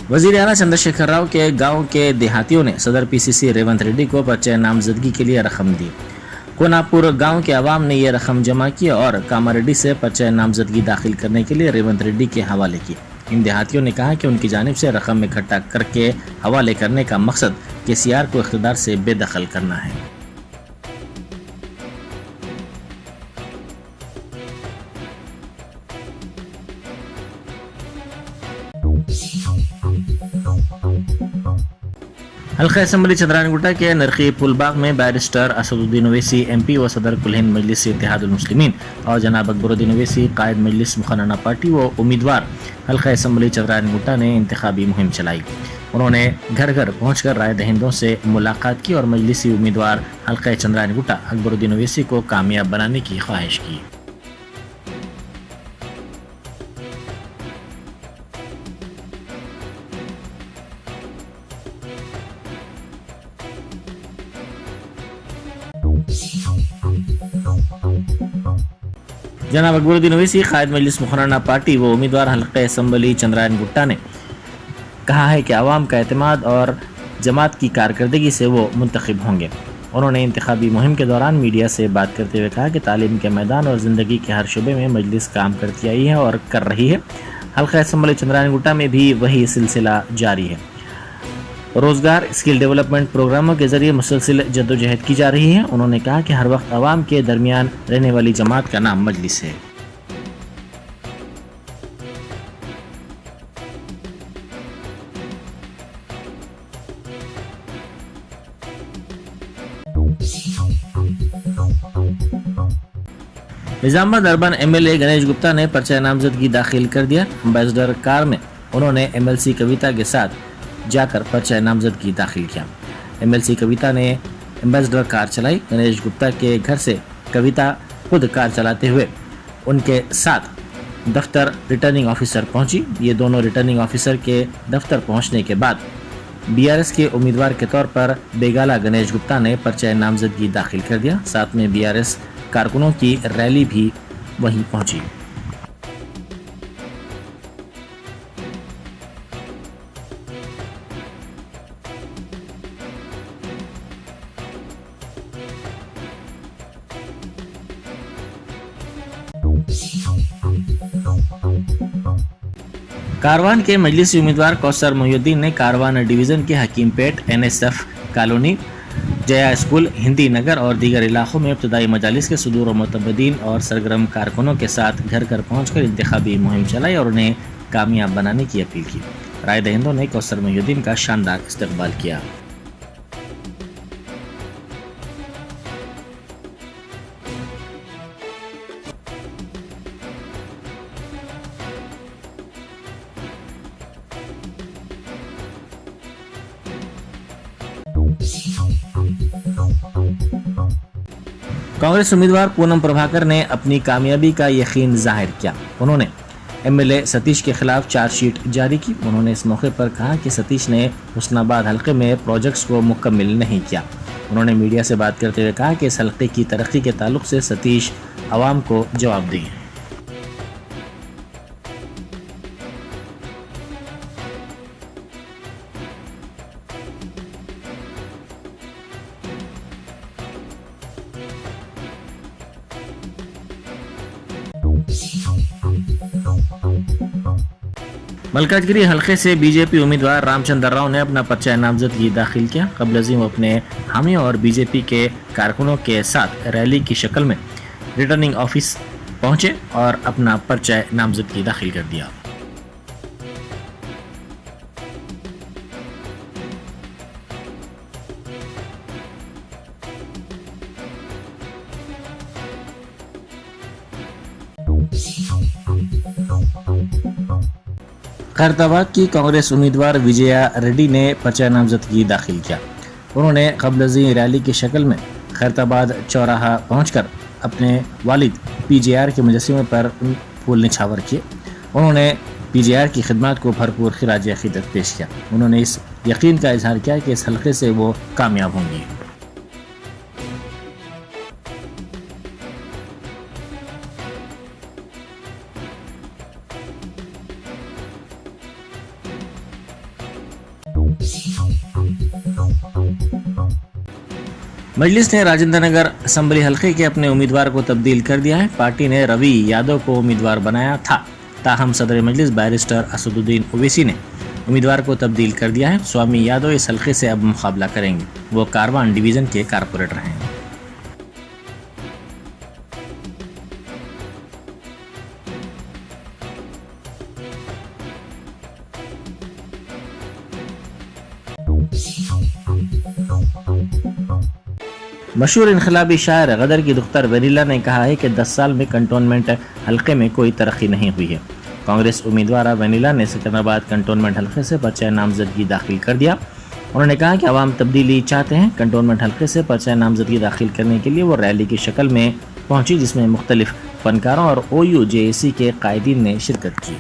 वजीर आला चंद्रशेखर राव के गांव के देहातियों ने सदर पीसीसी रेवंत रेड्डी को पर्चे नामजदगी के लिए रकम दी। कोनापुर गांव के अवाम ने ये रकम जमा की और कामारेड्डी से पर्चे नामजदगी दाखिल करने के लिए रेवंत रेड्डी के हवाले की। इन देहातियों ने कहा कि उनकी जानिब से रकम इकट्ठा करके हवाले करने का मकसद केसीआर को इख्तिदार से बेदखल करना है। हल्का असम्बली चंद्रानगुटा के नरखी पुलबाग में बैरिस्टर असदुद्दीन ओवैसी एमपी व सदर कुल हिंद मजलिस इत्तेहादुल मुस्लिमीन और जनाब अकबरुद्दीन ओवैसी कायद मजलिस मुखन्ना पार्टी व उम्मीदवार हल्का असम्बली चंद्रानगुटा ने इंतखाबी मुहिम चलाई। उन्होंने घर घर पहुंचकर राय दहिंदों से मुलाकात की और मजलिसी उम्मीदवार हल्का चंद्रानगुटा अकबरुद्दीन ओवैसी को कामयाब बनाने की ख्वाहिश की। जनाब अकबरुद्दीन ओवैसी कायद मजलिस मुखन्ना पार्टी व उम्मीदवार हल्का असम्बली चंद्रानगुटा ने कहा है कि आवाम का एतमाद और जमात की कारकर्दगी से वो मुंतखब होंगे। उन्होंने इंतखाबी मुहिम के दौरान मीडिया से बात करते हुए कहा कि तालीम के मैदान और ज़िंदगी के हर शुबे में मजलिस काम करती आई है और कर रही है। हल्का असम्बली चंद्रानगुटा में भी वही सिलसिला जारी है। रोजगार स्किल डेवलपमेंट प्रोग्रामों के जरिए मुसलसिल जद्दोजहद की जा रही है। उन्होंने कहा कि हर वक्त आवाम के दरमियान रहने वाली जमात का नाम मजलिस है। निजामाबाद अर्बन एमएलए गणेश गुप्ता ने पर्चा नामजदगी दाखिल कर दिया। एम्बेसडर कार में उन्होंने एमएलसी कविता के साथ जाकर पर्चा नामजदगी दाखिल किया। एमएलसी कविता ने एम्बेसडर कार चलाई। गणेश गुप्ता के घर से कविता खुद कार चलाते हुए उनके साथ दफ्तर रिटर्निंग ऑफिसर पहुंची। ये दोनों रिटर्निंग ऑफिसर के दफ्तर पहुंचने के बाद बीआरएस के उम्मीदवार के तौर पर बेगाला गणेश गुप्ता ने पर्चा नामजदगी दाखिल कर दिया। साथ में बीआरएस कारकुनों की रैली भी वहीं पहुंची। कारवान के मजलिसी उम्मीदवार कौसर मोहिउद्दीन ने कारवान डिवीजन के Hakimpet, NSF colony, Jaya school, Hindi Nagar और दीगर इलाकों में इब्तदाई मजालिस के सुदूर मुतबदीन और सरगर्म कारकुनों के साथ घर घर पहुंचकर इंतखाबी मुहिम चलाई और उन्हें कामयाब बनाने की अपील की। राय दहिंदों ने कौसर मोहिउद्दीन का शानदार इस्तकबाल किया। कांग्रेस उम्मीदवार पूनम प्रभाकर ने अपनी कामयाबी का यकीन जाहिर किया। उन्होंने एमएलए सतीश के खिलाफ चार्जशीट जारी की। उन्होंने इस मौके पर कहा कि सतीश ने हुस्नाबाद हल्के में प्रोजेक्ट्स को मुकम्मिल नहीं किया। उन्होंने मीडिया से बात करते हुए कहा कि इस हल्के की तरक्की के ताल्लुक से सतीश आवाम को जवाब दें। मलकाजगिरी हल्के से बीजेपी उम्मीदवार रामचंद्र राव ने अपना पर्चा नामजदगी दाखिल किया। कबल अज़ीम अपने हामियों और बीजेपी के कारकुनों के साथ रैली की शक्ल में रिटर्निंग ऑफिस पहुंचे और अपना पर्चा नामजदगी दाखिल कर दिया। खैरताबाद की कांग्रेस उम्मीदवार विजया रेड्डी ने पर्चा नामजदगी दाखिल किया। उन्होंने कबल रैली की शक्ल में खैरताबाद चौराहा पहुंचकर अपने वालिद पीजेआर के मुजस्समे पर फूल निछावर किए। उन्होंने पीजेआर की खिदमत को भरपूर खिराज अकीदत पेश किया। उन्होंने इस यकीन का इजहार किया कि इस हल्के से वो कामयाब होंगी। मजलिस ने राजेंद्र नगर असम्बली हलके के अपने उम्मीदवार को तब्दील कर दिया है। पार्टी ने रवि यादव को उम्मीदवार बनाया था, ताहम सदर मजलिस बैरिस्टर असदुद्दीन ओवैसी ने उम्मीदवार को तब्दील कर दिया है। स्वामी यादव इस हलके से अब मुकाबला करेंगे। वो कारवान डिवीजन के कारपोरेटर हैं। मशहूर इनकलाबी शायर गदर की दुख्तर वेनिला ने कहा है कि 10 साल में कंटोनमेंट हलके में कोई तरक्की नहीं हुई है। कांग्रेस उम्मीदवार वेनिला ने सिकंदराबाद कंटोनमेंट हलके से पर्चा नामजदगी दाखिल कर दिया। उन्होंने कहा कि अवाम तब्दीली चाहते हैं। कंटोनमेंट हलके से पर्चा नामजदगी दाखिल करने के लिए वो रैली की शक्ल में पहुंची, जिसमें मुख्तलिफ फनकारों और OUJAC के कायदीन ने शिरकत की।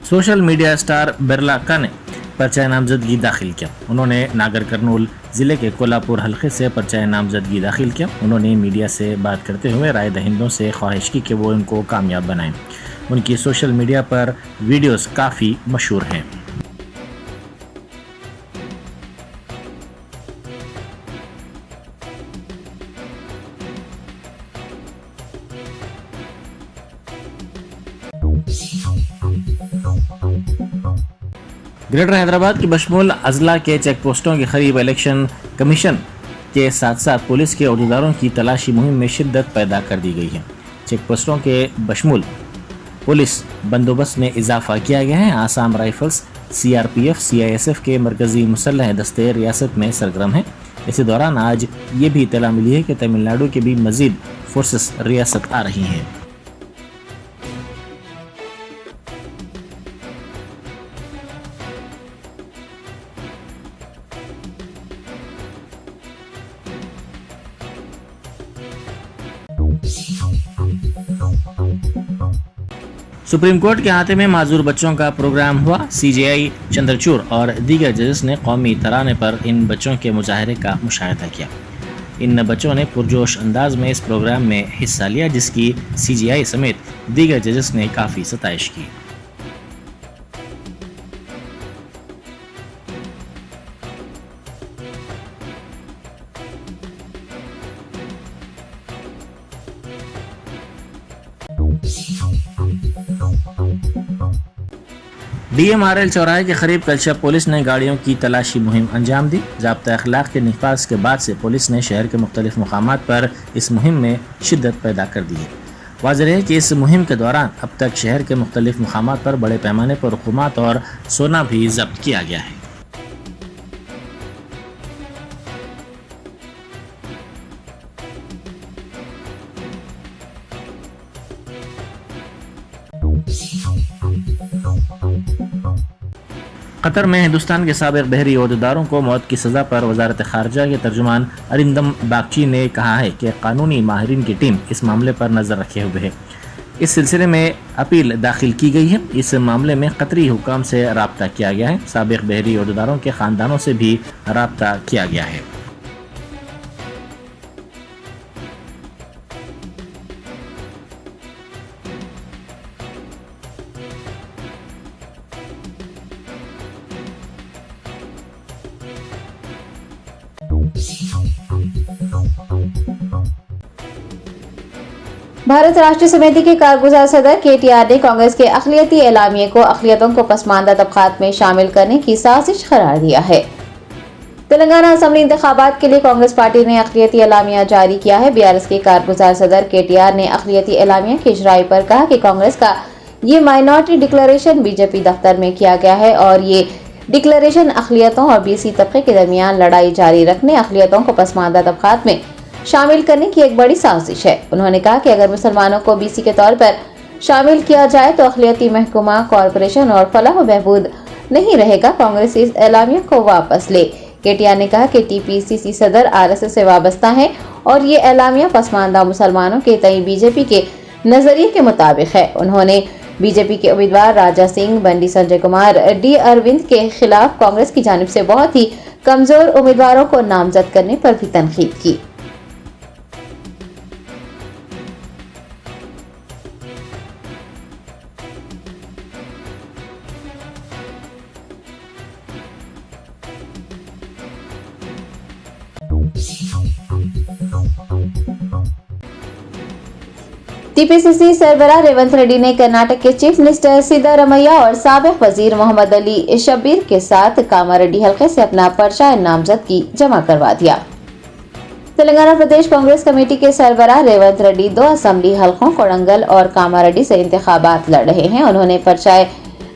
सोशल मीडिया स्टार बिरला ने पर्चा नामजदगी दाखिल किया। उन्होंने नागर कर्नूल जिले के कोल्हापुर हलके से पर्चा नामजदगी दाखिल किया। उन्होंने मीडिया से बात करते हुए राय दहिंदों से ख्वाहिश की कि वो इनको कामयाब बनाएं। उनकी सोशल मीडिया पर वीडियोस काफ़ी मशहूर हैं। ग्रेटर हैदराबाद की बशमूल अजला के चेक पोस्टों के करीब इलेक्शन कमीशन के साथ साथ पुलिस के अहदेदारों की तलाशी मुहिम में शिद्दत पैदा कर दी गई है। चेक पोस्टों के बशमूल पुलिस बंदोबस्त में इजाफा किया गया है। आसाम राइफल्स, CRPF, CISF के मरकजी मुसल्लह दस्ते रियासत में सरगर्म हैं। इसी दौरान आज ये भी इत्तला मिली है कि तमिलनाडु के भी मजीद फोर्सेस रियासत आ रही हैं। सुप्रीम कोर्ट के हाथे में माजूर बच्चों का प्रोग्राम हुआ। CJI चंद्रचूड़ और दीगर जजेस ने कौमी तराने पर इन बच्चों के मुजाहरे का मुशाहिदा किया। इन बच्चों ने पुरजोश अंदाज में इस प्रोग्राम में हिस्सा लिया, जिसकी CJI समेत दीगर जजेस ने काफ़ी सताइश की। DMRL चौराहे के करीब कल शब पुलिस ने गाड़ियों की तलाशी मुहिम अंजाम दी। ज़ाब्ता अखलाक के निफाज के बाद से पुलिस ने शहर के मुख्तलिफ मकामात पर इस मुहिम में शिद्दत पैदा कर दी है। वाज़ेह है कि इस मुहिम के दौरान अब तक शहर के मुख्तलिफ मकामात पर बड़े पैमाने पर हुकूमत और सोना भी जब्त किया गया है। कतर में हिंदुस्तान के साबिक बहरी ओहदेदारों को मौत की सज़ा पर वजारत खारजा के तर्जुमान अरिंदम बागची ने कहा है कि कानूनी माहिरीन की टीम इस मामले पर नज़र रखे हुए है। इस सिलसिले में अपील दाखिल की गई है। इस मामले में कतरी हुकाम से राब्ता किया गया है। साबिक बहरी ओहदेदारों के ख़ानदानों से भी राब्ता किया गया है। भारत राष्ट्रीय समिति के कारगुजार सदर KTR ने कांग्रेस के अक़लियती एलामिये को अक़लियतों को पसमानदा तबक़ात में शामिल करने की साजिश करार दिया है। तेलंगाना असम्बली इंतखाबात के लिए कांग्रेस पार्टी ने अक़लियती एलामिया जारी किया है। BRS के कारगुजार सदर KTR ने अक़लियती एलामिया की इजराई पर कहा कि कांग्रेस का ये माइनॉरिटी डिक्लेरेशन BJP दफ्तर में किया गया है और ये डिक्लेरेशन अक़लियतों और BC तबके के दरमियान लड़ाई जारी रखने, अक़लियतों को पसमानदा तबक़ात में शामिल करने की एक बड़ी साजिश है। उन्होंने कहा कि अगर मुसलमानों को BC के तौर पर शामिल किया जाए तो अक़लियती महकमा, कॉरपोरेशन और फलाह व बहबूद नहीं रहेगा। कांग्रेस इस एलामिया को वापस ले। KTR ने कहा कि TPCC सदर RSS से वाबस्ता है और ये एलामिया पसमानदा मुसलमानों के तई BJP के नजरिए के मुताबिक है। उन्होंने बीजेपी के उम्मीदवार राजा सिंह, बंडी संजय कुमार, डी अरविंद के खिलाफ कांग्रेस की जानिब से बहुत ही कमजोर उम्मीदवारों को नामजद करने पर भी तनकीद की। टीपीसीसी सरबराह रेवंत रेड्डी ने कर्नाटक के चीफ मिनिस्टर सिद्धारमैया और साबिक वजीर मोहम्मद अली शब्बीर के साथ कामारेड्डी हलके से अपना पर्चा नामजदगी जमा करवा दिया। तेलंगाना प्रदेश कांग्रेस कमेटी के सरबराह रेवंत रेड्डी 2 असेंबली हलकों कोडंगल और कामारेड्डी से इंतखाबात लड़ रहे हैं। उन्होंने पर्चा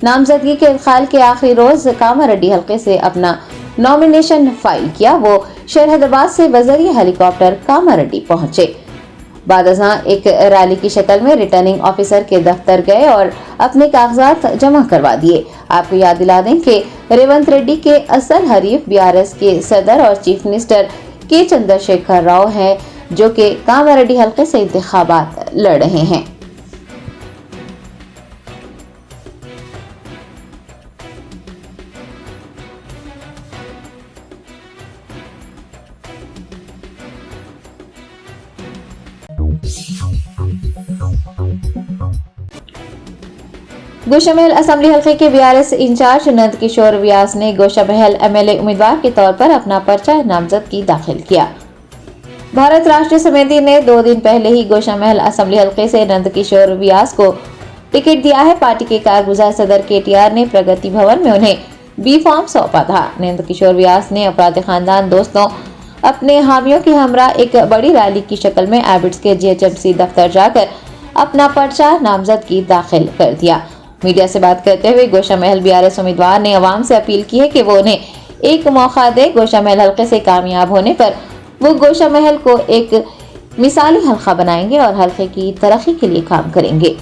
नामजदगी के इंतकाल के आखिरी रोज कामारेड्डी हलके से अपना नॉमिनेशन फाइल किया। वो शरहदाबाद से बजरिया हेलीकॉप्टर कामारेड्डी पहुंचे। बाद एक रैली की शक्ल में रिटर्निंग ऑफिसर के दफ्तर गए और अपने कागजात जमा करवा दिए। आपको याद दिला दें कि रेवंत रेड्डी के असल हरीफ बीआरएस के सदर और चीफ मिनिस्टर के चंद्रशेखर राव हैं, जो कि कामारेड्डी हलके से इंतखाबात लड़ रहे हैं। गोशामहल असेंबली हलके के बीआरएस इंचार्ज नंद किशोर व्यास ने गोशामहल एमएलए उम्मीदवार के तौर पर अपना पर्चा नामजदगी दाखिल किया। भारत राष्ट्रीय समिति ने 2 दिन पहले ही गोशामहल असेंबली हलके से नंद किशोर व्यास को टिकट दिया है। पार्टी के कारगुजार सदर केटीआर ने प्रगति भवन में उन्हें बी फॉर्म सौंपा था। नंद किशोर व्यास ने अपराधी खानदान दोस्तों अपने हामियों के हमरा एक बड़ी रैली की शक्ल में एबिट्स के जीएचएमसी दफ्तर जाकर अपना पर्चा नामजदगी दाखिल कर दिया। मीडिया से बात करते हुए गोशामहल बीआरएस उम्मीदवार ने अवाम से अपील की है कि वो उन्हें एक मौका दे। गोशामहल हलके से कामयाब होने पर वो गोशामहल को एक मिसाली हलका बनाएंगे और हलके की तरक्की के लिए काम करेंगे।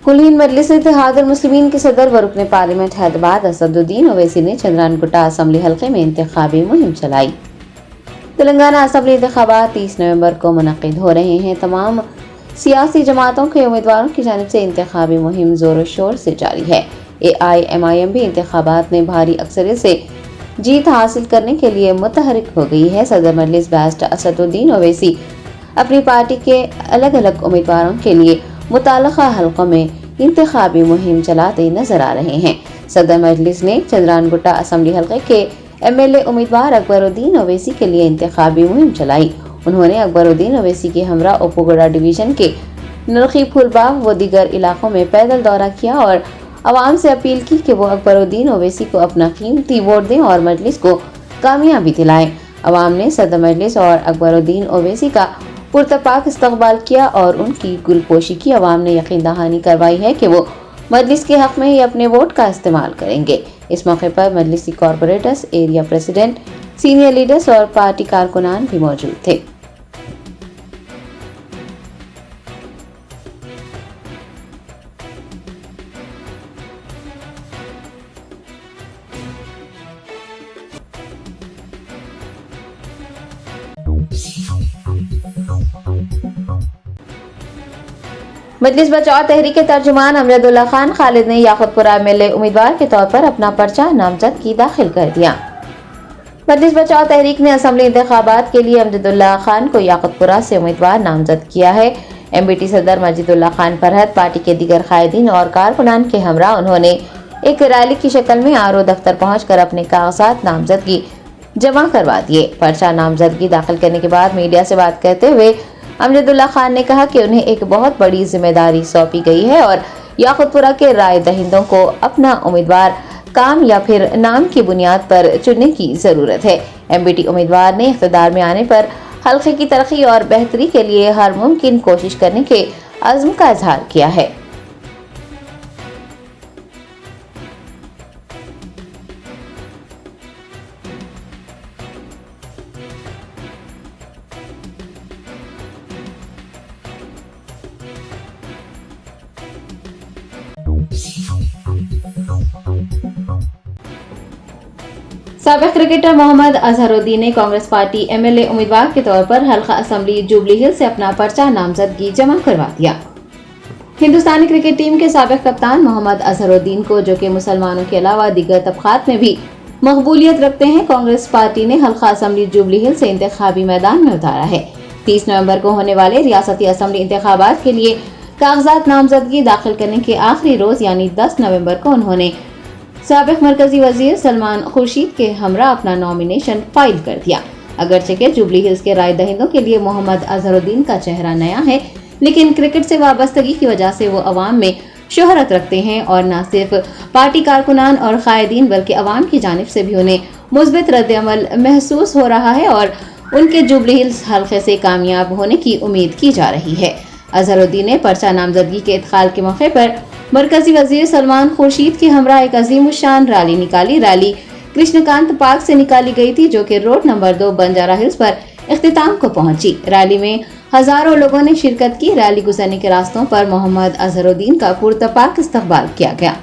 कुलीन मजलिस इत्तेहादुल मुस्लिमीन के सदर व रुकने पार्लियामेंट हैदराबाद असदुद्दीन ओवैसी ने चंद्रानगुट्टा असेंबली हलके में इंतखाबी मुहिम चलाई। तेलंगाना असेंबली इंतखाबात 30 नवंबर को मुनक्किद हो रहे हैं। तमाम सियासी जमातों के उम्मीदवारों की जानिब से इंतखाबी मुहिम जोर शोर से जारी है। AIMIM भी इंतखाबात में भारी अक्सरियत से जीत हासिल करने के लिए मुतहरिक हो गई है। सदर मजलिस बैरिस्टर असदुद्दीन ओवैसी अपनी पार्टी के अलग अलग उम्मीदवारों के लिए मुताल्लिका हलकों में इंतखाबी मुहिम चलाते नजर आ रहे हैं। सदर मजलिस ने चंद्रानगुट्टा असेंबली हलके के MLA उम्मीदवार अकबरुद्दीन ओवैसी के लिए इंतखाबी मुहिम चलाई। उन्होंने अकबरुद्दीन ओवैसी के हमरा ओपुगोड़ा डिवीजन के नरखी फूलबाग व दीगर इलाकों में पैदल दौरा किया और आवाम से अपील की कि वो अकबरुद्दीन ओवैसी को अपना कीमती वोट दें और मजलिस को कामयाबी दिलाएं। आवाम ने सदर मजलिस और अकबरुद्दीन ओवैसी का पुरतपाक इस्तकबाल किया और उनकी गुलपोशी की। आवाम ने यकीन दहानी करवाई है कि वो मजलिस के हक में ही अपने वोट का इस्तेमाल करेंगे। इस मौके पर मजलिसी corporators, area president, senior leaders और पार्टी कारकुनान भी मौजूद थे। मजलिस बचाओ तहरीक के तर्जुमान अमजदुल्ला खान खालिद ने याकुतपुरा MLA उम्मीदवार के तौर पर अपना पर्चा नामजदगी दाखिल कर दिया। मजलिस बचाओ तहरीक ने असेंबली इंतखाबात के लिए अमजदुल्ला खान को याकुतपुरा से उम्मीदवार नामजद किया है। MBT सदर मजीदुल्ला खान फरहत पार्टी के दीगर कायदीन और कारकुनान के हमरा उन्होंने एक रैली की शक्ल में RO दफ्तर पहुंचकर अपने कागजात नामजदगी जमा करवा दिए। पर्चा नामजदगी दाखिल करने के बाद मीडिया से बात करते हुए अमजदुल्ला खान ने कहा कि उन्हें एक बहुत बड़ी जिम्मेदारी सौंपी गई है और याकुतपुरा के राय दहिंदों को अपना उम्मीदवार काम या फिर नाम की बुनियाद पर चुनने की जरूरत है। MBT उम्मीदवार ने इख्तिदार में आने पर हल्के की तरक्की और बेहतरी के लिए हर मुमकिन कोशिश करने के अज़्म का इजहार किया है। साबिक क्रिकेटर मोहम्मद अजहरुद्दीन ने कांग्रेस पार्टी एमएलए उम्मीदवार के तौर पर हल्का असम्बली जुबली हिल्स से अपना पर्चा नामजदगी जमा करवा दिया। हिंदुस्तानी क्रिकेट टीम के साबिक कप्तान मोहम्मद अजहरुद्दीन को, जो कि मुसलमानों के अलावा दीगर तबकात में भी मकबूलियत रखते हैं, कांग्रेस पार्टी ने हल्का असम्बली जुबली हिल्स से इंतखाबी मैदान में उतारा है। 30 नवंबर को होने वाले रियासती असम्बली इंतखाबात के लिए कागजात नामजदगी दाखिल करने के आखिरी रोज यानी 10 नवंबर को उन्होंने साबिक मरकजी वजीर सलमान खुर्शीद के हमरा अपना नॉमिनेशन फाइल कर दिया। अगरचे के जुबली हिल्स के राय दहिंदों के लिए मोहम्मद अजहरुद्दीन का चेहरा नया है, लेकिन क्रिकेट से वाबस्तगी की वजह से वो अवाम में शोहरत रखते हैं और न सिर्फ पार्टी कारकुनान और कायदीन बल्कि अवाम की जानिब से भी उन्हें मुस्बित रद्द-ए-अमल महसूस हो रहा है और उनके जुबली हिल्स हल्के से कामयाब होने की उम्मीद की जा रही है। अजहरुद्दीन ने पर्चा नामजदगी के इदखाल के मौके पर मरकजी वजीर सलमान खुर्शीद के हमरा एक अजीम शान रैली निकाली। रैली कृष्णकांत पार्क से निकाली गई थी, जो कि रोड नंबर 2 बंजारा हिल्स पर इख्तिताम को पहुंची। रैली में हजारों लोगों ने शिरकत की। रैली गुजरने के रास्तों पर मोहम्मद अजहरुद्दीन का पुरतपाक इस्तकबाल किया गया।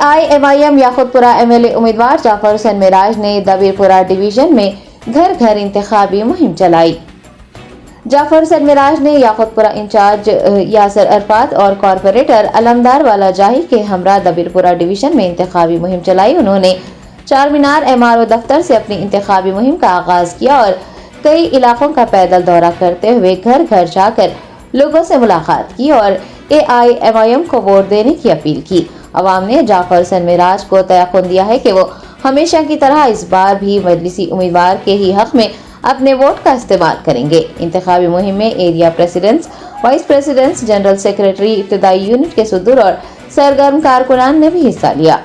AIMIM याकुतपुरा एमएलए उम्मीदवार जाफर हुसैन मिराज ने दबीरपुरा डिवीजन में घर घर इंतखाबी मुहिम चलाई। जाफर हुसैन मिराज ने याकुतपुरा इंचार्ज यासर अरफात और कॉरपोरेटर अलमदार वाला जाही के हमरा दबीरपुरा डिवीजन में इंतखाबी मुहिम चलाई। उन्होंने चार मीनार MRO दफ्तर से अपनी इंतखाबी मुहिम का आगाज किया और कई इलाकों का पैदल दौरा करते हुए घर घर जाकर लोगों से मुलाकात की और AIMIM को वोट देने की अपील की। अवाम ने जाफर हुसैन मिराज को तयक़ुन दिया है कि वो हमेशा की तरह इस बार भी मजलिसी उम्मीदवार के ही हक में अपने वोट का इस्तेमाल करेंगे। इंतखाबी मुहिम में area presidents, vice presidents, general secretary, इब्तदाई यूनिट के सदूर और सरगर्म कारकुनान ने भी हिस्सा लिया।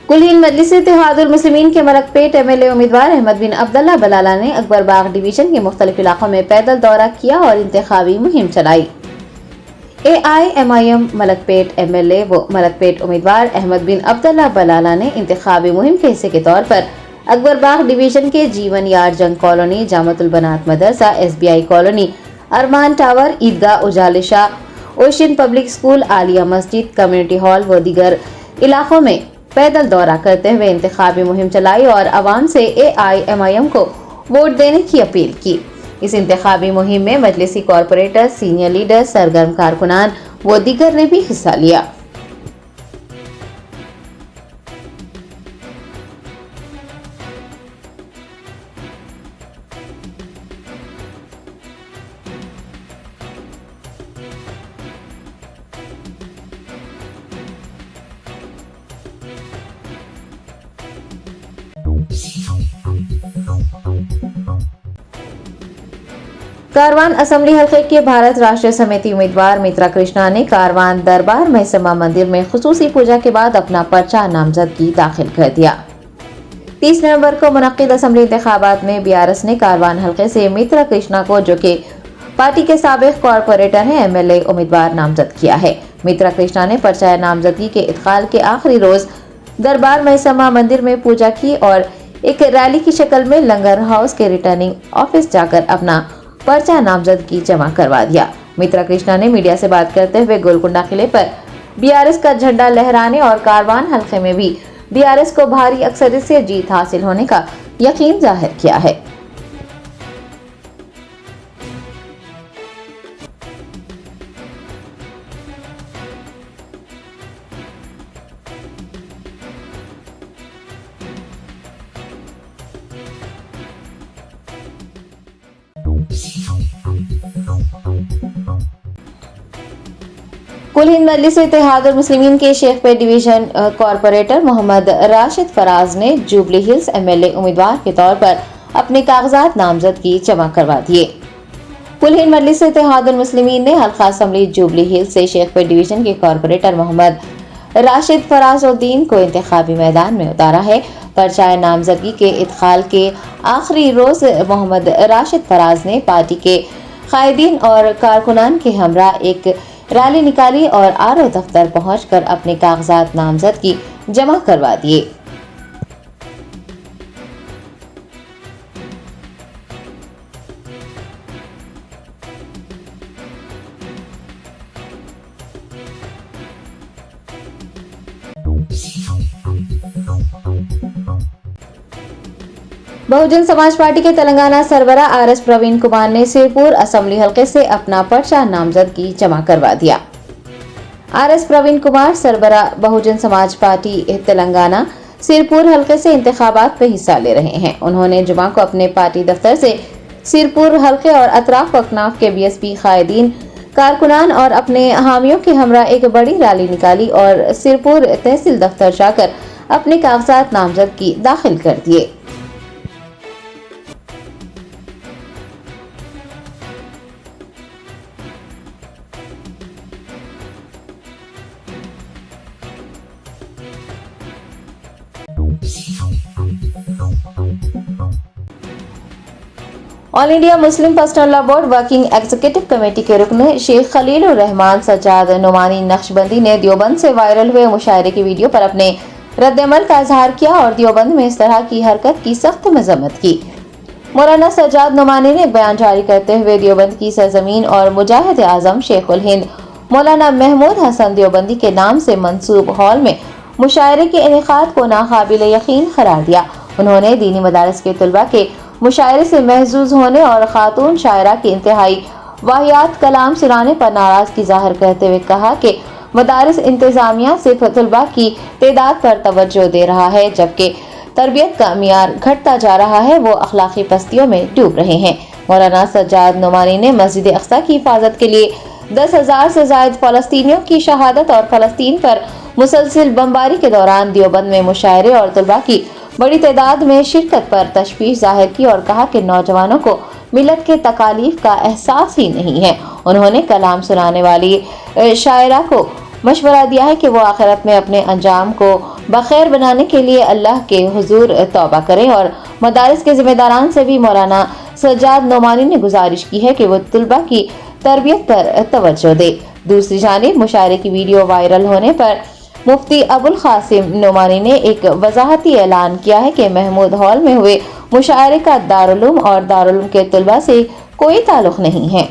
कुलीन मजलिस इत्तेहादुल मुस्लिमीन के मलकपेट एमएलए उम्मीदवार अहमद बिन अब्दुल्ला बलाला ने अकबर बाग डिवीजन के मुख्तलिफ इलाकों में पैदल दौरा किया और इंतखाबी मुहिम चलाई। AIMIM मलकपेट एमएलए व मलकपेट उम्मीदवार अहमद बिन अब्दुल्ला बलाला ने इंतखाबी मुहिम के हिस्से के तौर पर अकबर बाग डिवीजन के जीवन यार जंग कॉलोनी, जामतुल बनात मदरसा, SBI कॉलोनी, अरमान टावर, ईदगाह उजालिशा, ओशन पब्लिक स्कूल, आलिया मस्जिद, कम्युनिटी हॉल व दीगर इलाकों में पैदल दौरा करते हुए इंतखाबी मुहिम चलाई और अवाम से AIMIM को वोट देने की अपील की। इस इंतखाबी मुहिम में मजलिसी कॉरपोरेटर, सीनियर लीडर, सरगर्म कारकुनान व दीगर ने भी हिस्सा लिया। कारवान असम्बली हल्के के भारत राष्ट्रीय समिति उम्मीदवार मित्रा कृष्णा ने कारवान दरबार महसमा मंदिर में खुसूसी पूजा के बाद अपना पर्चा नामजदगी दाखिल कर दिया। 30 नवंबर को मुनक्किद असम्बली इंतखाबात में BRS ने कारवान हल्के से मित्रा कृष्णा को, जो कि पार्टी के साबिक कॉरपोरेटर हैं, MLA उम्मीदवार नामजद किया है। मित्रा कृष्णा ने पर्चा नामजदगी के इदखाल के आखिरी रोज दरबार महसमा मंदिर में पूजा की और एक रैली की शक्ल में लंगर हाउस के रिटर्निंग ऑफिस जाकर अपना पर्चा नामजदगी जमा करवा दिया। मित्रा कृष्णा ने मीडिया से बात करते हुए गोलकुंडा किले पर BRS का झंडा लहराने और कारवान हल्के में भी BRS को भारी अक्सरियत से जीत हासिल होने का यकीन जाहिर किया है। कुल हिंद मजलिस इत्तेहादुल मुस्लिमीन के शेखपेट डिवीजन कॉरपोरेटर मोहम्मद राशिद फराज ने जुबली हिल्स एमएलए उम्मीदवार के तौर पर अपने कागजात नामजदगी जमा करवा दिए। कुल हिंद मजलिस इत्तेहादुल मुस्लिमीन ने हल्का असम्बली जुबली हिल्स से शेखपेट डिवीजन के कॉरपोरेटर मोहम्मद राशिद फराजुद्दीन को इंतखाबी मैदान में उतारा है। पर्चाए नामजदगी के इदखाल के आखिरी रोज मोहम्मद राशिद फराज ने पार्टी के कायदीन और कारकुनान के हमरा एक रैली निकाली और आरओ दफ्तर पहुंचकर अपने कागजात नामजदगी जमा करवा दिए। बहुजन समाज पार्टी के तेलंगाना सरबरा आरएस प्रवीण कुमार ने सिरपुर असेंबली हलके से अपना पर्चा नामजदगी जमा करवा दिया। आरएस प्रवीण कुमार सरबरा बहुजन समाज पार्टी तेलंगाना सिरपुर हलके से इंतखाबात में हिस्सा ले रहे हैं। उन्होंने जुमा को अपने पार्टी दफ्तर से सिरपुर हलके और अतराफ अकनाफ के बीएसपी कायदीन, कारकुनान और अपने हामियों के हमरा एक बड़ी रैली निकाली और सिरपुर तहसील दफ्तर जाकर अपने कागजात नामजदगी दाखिल कर दिए। All India Muslim personal law board working executive committee के रुकन शेख खलील रहमान सज्जाद नोमानी नक्शबंदी ने देवबंद से वायरल हुए मुशायरे की वीडियो पर अपने रद्द-ए-अमल का इजहार किया और देवबंद में इस तरह की हरकत की सख्त मजम्मत की। मौलाना सज्जाद नोमानी ने एक बयान जारी करते हुए देवबंद की सरजमीन और मुजाहिद आजम शेखुल हिंद मौलाना महमूद हसन देवबंदी के नाम से मंसूब हॉल में मुशायरे के इनेकाद को नाकाबिल यकीन करार दिया। उन्होंने दीनी मदारिस के तलबा के मुशायरे से महजूज होने और खातून शायरा की इंतहाई वाहियात कलाम सुनाने पर नाराजगी जाहिर करते हुए कहा कि मदारिस इंतजामिया सिर्फ तलबा की तादाद पर तवज्जो दे रहा है, जबकि तरबियत का मियार घटता जा रहा है। वो अखलाकी पस्तियों में डूब रहे हैं। मौलाना सज्जाद नोमानी ने मस्जिद अक्सा की हिफाजत के लिए 10,000 से जायद फलस्तीनियों की शहादत और फलस्तीन पर मुसलसिल बमबारी के दौरान देवबंद में मुशायरे और तलबा की बड़ी तादाद में शिरकत पर तशवीश जाहिर की और कहा कि नौजवानों को मिलत के तकालीफ का एहसास ही नहीं है। उन्होंने कलाम सुनाने वाली शायरा को मशवरा दिया है कि वो आखिरत में अपने अंजाम को बखैर बनाने के लिए अल्लाह के हुजूर तौबा करें और मदारिस के जिम्मेदारान से भी मौलाना सज्जाद नोमानी ने गुजारिश की है कि वो तलबा की तरबियत पर तवज्जो दे। दूसरी जानिब मुशायरे की वीडियो वायरल होने पर मुफ्ती अबुल कासिम नोमानी ने एक वजाहती ऐलान किया है कि महमूद हॉल में हुए मुशायरे का दारुल और दारुल के तलबा से कोई ताल्लुक नहीं है।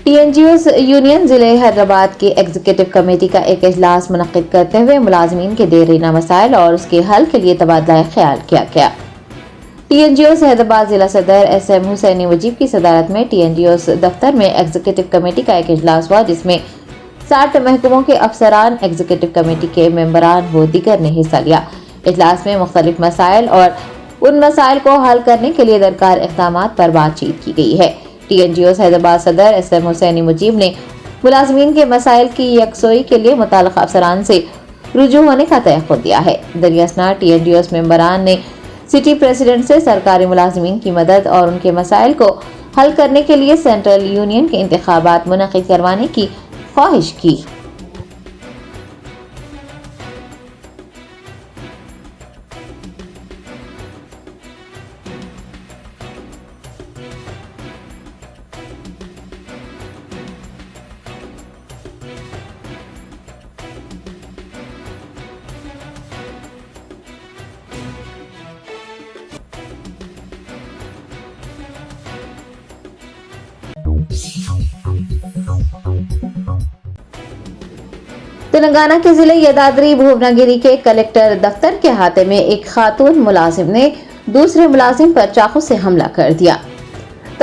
टीएनजीओस यूनियन जिले हैदराबाद की एग्जीक्यूटिव कमेटी का एक इजलास मुनक्किद करते हुए मुलाजमीन के देरीना मसाइल और उसके हल के लिए तबादला ख्याल किया गया। टीएनजीओस हैदराबाद जिला सदर एसएम हुसैनी मुजीब की सदारत में टीएनजीओस दफ्तर में एग्जीक्यूटिव कमेटी का एक इजलास हुआ, जिसमें 60 महकमों के अफसरान, एग्जीक्यूटिव कमेटी के मेंबरान व दीगर ने हिस्सा लिया। इजलास में मुख्तलिफ मसाइल और उन मसाइल को हल करने के लिए दरकार इक़दाम पर बातचीत की गई है। टीएनजीओस हैदराबाद सदर एसएम हुसैनी मुजीब ने मुलाजमीन के मसाइल की यकसोई के लिए मुताल्लिक़ अफसरान से रुजू होने का तयक़्क़ुद दिया है। दरियासना टीएनजीओस मेंबरान ने सिटी प्रेसिडेंट से सरकारी मुलाजमीन की मदद और उनके मसाइल को हल करने के लिए सेंट्रल यूनियन के इंतखाबात मुनक़्क़िद करवाने की ख्वाहिश की। तेलंगाना के जिले यदाद्री भुवनागिरी के कलेक्टर दफ्तर के अहाते में एक खातून मुलाजिम ने दूसरे मुलाजिम पर चाकू से हमला कर दिया।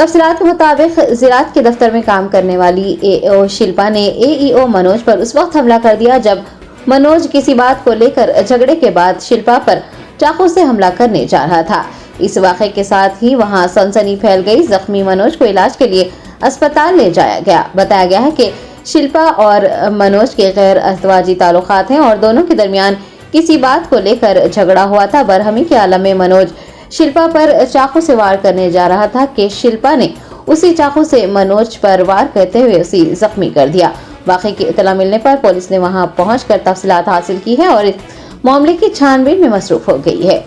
तफसीलात के मुताबिक ज़राअत के दफ्तर में काम करने वाली एओ शिल्पा ने एईओ मनोज पर उस वक्त हमला कर दिया जब मनोज किसी बात को लेकर झगड़े के बाद शिल्पा पर चाकू से हमला करने जा रहा था। इस वाक़े के साथ ही वहां सनसनी फैल गई। जख्मी मनोज को इलाज के लिए अस्पताल ले जाया गया। बताया गया है कि शिल्पा और मनोज के गैर अज़दवाजी ताल्लुकात हैं और दोनों के दरमियान किसी बात को लेकर झगड़ा हुआ था। बरहमी के आलम में मनोज शिल्पा पर चाकू से वार करने जा रहा था कि शिल्पा ने उसी चाकू से मनोज पर वार करते हुए उसे जख्मी कर दिया। वाक़े की इत्तला मिलने पर पुलिस ने वहां पहुंचकर तफसीलात हासिल की है और इस मामले की छानबीन में मसरूफ हो गई है।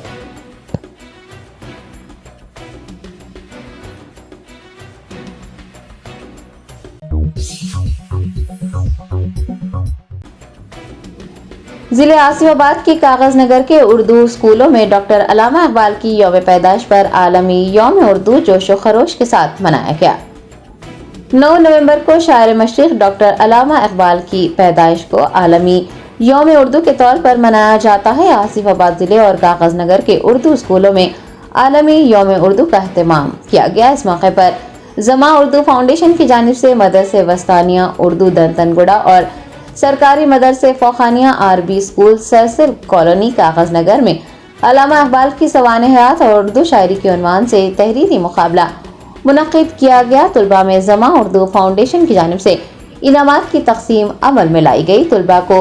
जिले आसिफाबाद के कागज नगर के उर्दू स्कूलों में डॉक्टर अल्लामा इकबाल की यौम पैदाइश पर आलमी यौम उर्दू जोशो खरोश के साथ मनाया गया। 9 नवंबर को शायर मशरिक डॉक्टर अल्लामा इकबाल की पैदाइश को आलमी यौम उर्दू के तौर पर मनाया जाता है। आसिफाबाद जिले और कागज नगर के उर्दू स्कूलों में आलमी यौम उर्दू का एहतमाम किया गया। इस मौके पर जमा उर्दू फाउंडेशन की जानिब से मदरसे वस्तानिया उर्दू दंतनगुड़ा और सरकारी मदरसे फ़ौखानिया आरबी स्कूल सरसिल कॉलोनी कागज नगर में अल्लामा इकबाल की सवाने हयात और उर्दू शायरी के उन्वान से तहरीरी मुकाबला मुनक्किद किया गया। तुलबा में जमा उर्दू फाउंडेशन की जानिब से इनामात की तकसीम अमल में लाई गई। तुलबा को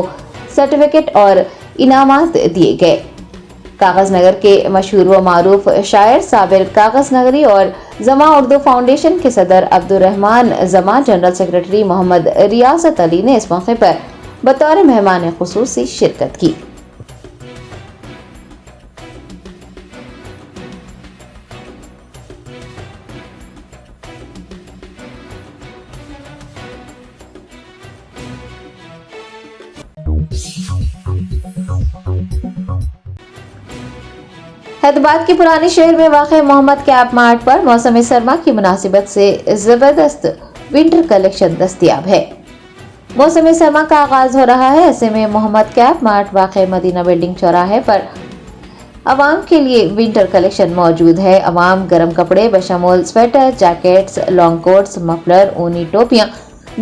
सर्टिफिकेट और इनामात दिए गए। कागज नगर के मशहूर व मारूफ शायर साबिर कागज नगरी और जमा उर्दू फाउंडेशन के सदर अब्दुर्रहमान जमा जनरल सेक्रेटरी मोहम्मद रियासत अली ने इस मौके पर बतौर मेहमान खुसूसी शिरकत की। हैदराबाद के पुराने शहर में वाक़ मोहम्मद कैप मार्ट पर मौसम सरमा की मुनासिबत से जबरदस्त विंटर कलेक्शन दस्तियाब है। मौसम सरमा का आगाज हो रहा है। ऐसे में मोहम्मद कैप मार्ट वाक़ मदीना बिल्डिंग चौराहे पर अवाम के लिए विंटर कलेक्शन मौजूद है। अवाम गर्म कपड़े बशमूल sweater, jackets, long coats, muffler, ऊनी टोपियां,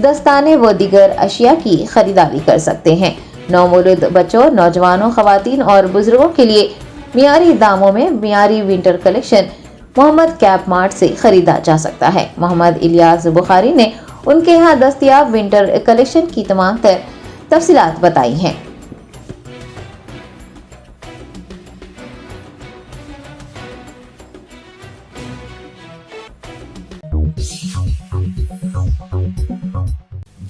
दस्ताने व दीगर अशिया की खरीदारी कर सकते हैं। नौमौलूद बच्चों, नौजवानों, खवातीन और बुजुर्गों के लिए मियारी दामों में मियारी winter collection Mohammed cap mart से खरीदा जा सकता है। मोहम्मद इलियास बुखारी ने उनके यहाँ दस्तियाब विंटर कलेक्शन की तमाम तफसीलात बताई हैं।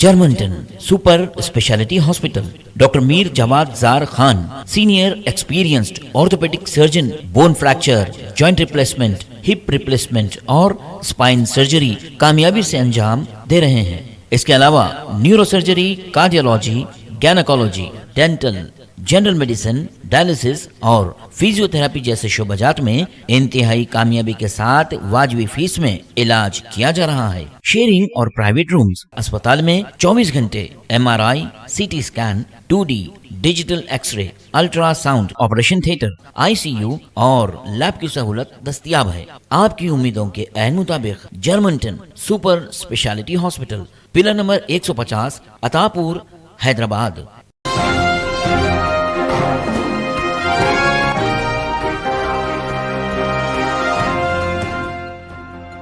Germanton super speciality hospital, doctor Mir Jawad Zar Khan, senior experienced orthopaedic surgeon, bone fracture, joint replacement, hip replacement और स्पाइन सर्जरी कामयाबी से अंजाम दे रहे हैं। इसके अलावा neuro surgery, cardiology, gynaecology, dental, general medicine, dialysis और फिजियोथेरेपी जैसे शोबाजात में इंतहाई कामयाबी के साथ वाजिबी फीस में इलाज किया जा रहा है। शेयरिंग और प्राइवेट रूम्स, अस्पताल में 24 घंटे MRI, CT scan, 2D digital x-ray, ultrasound, operation theatre, ICU और लैब की सहूलत दस्तियाब है। आपकी उम्मीदों के ऐन मुताबिक Germanton super speciality hospital, pillar number 150, Attapur, Hyderabad.